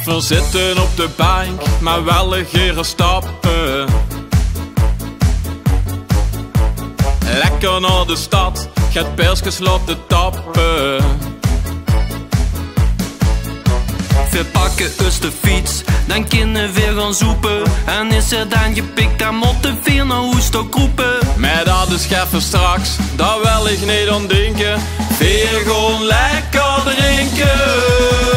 Verzitten op de bank, maar wel legere stappen. Lekker naar de stad, gaat persjes laten tappen. We pakken eens de fiets, dan kunnen we gaan zoepen. En is er dan gepikt, dan moeten we naar hoest ook roepen. Maar dat is geffen straks, daar wil ik niet aan denken. Weer gewoon lekker drinken.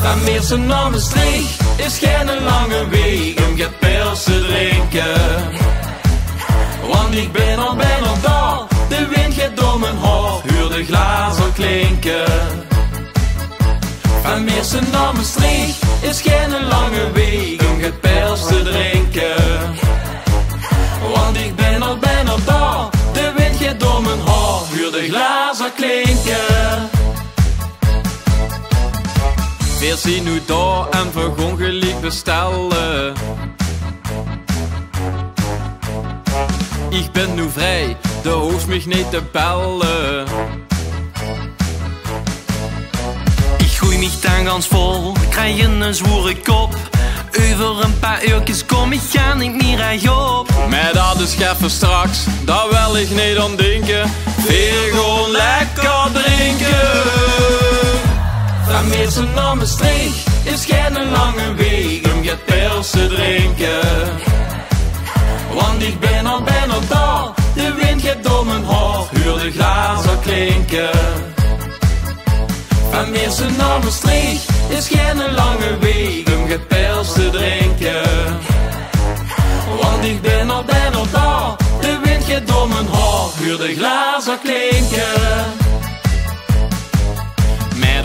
Van Meersen naar Maastricht is geen lange weg om gaat persen drinken. Want ik ben al bijna daar, de wind gaat door mijn haar, huur de glazen klinken. Van Meersen naar Maastricht is geen lange weg om gaat persen drinken. Want ik ben al bijna daar, de wind gaat door mijn haar, huur de glazen klinken. We zien nu daar en we gaan gelijk bestellen. Ik ben nu vrij, de hoeft mij niet te bellen. Ik gooi mich dan gans vol, krijg een zwoere kop. Over een paar uurtjes kom ik ga niet meer rechtop. Maar dat is geffen straks, daar wil ik niet aan denken. Weer gewoon lekker drinken. Van Meersen naar Maastricht is geen lange weg om gaat persen drinken. Want ik ben al bijna daar, de wind gaat door mijn haar, huur de glazen klinken. Van Meersen naar Maastricht is geen lange weg om gaat persen drinken. Want ik ben al bijna daar, de wind gaat door mijn haar, huur de glazen klinken.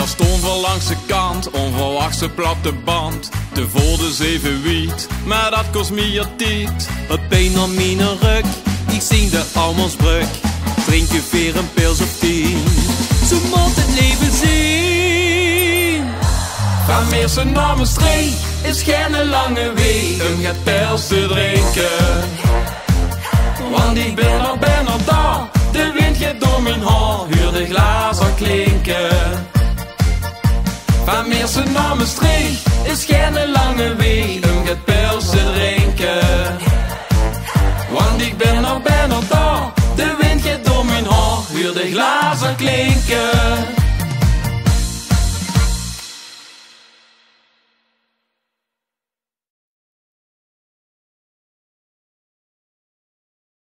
Er stond wel langs de kant, onverwachte platte band. Te vol de 7 wiet, maar dat kost meer tijd. Het pijn aan mijn rug, ik zing de Almansbrug. Drink je weer een pils of 10, zo moet het leven zien. Van Meersen naar Maastricht is geen lange weg om gaat persen drinken. Want ik ben al bijna daar, de wind gaat door mijn haar, huur de glazen klinken. Van Meersen naar Maastricht is geen lange weg om gaat persen drinken. Want ik ben al bijna daar, de wind gaat door mijn haar, huur de glazen klinken.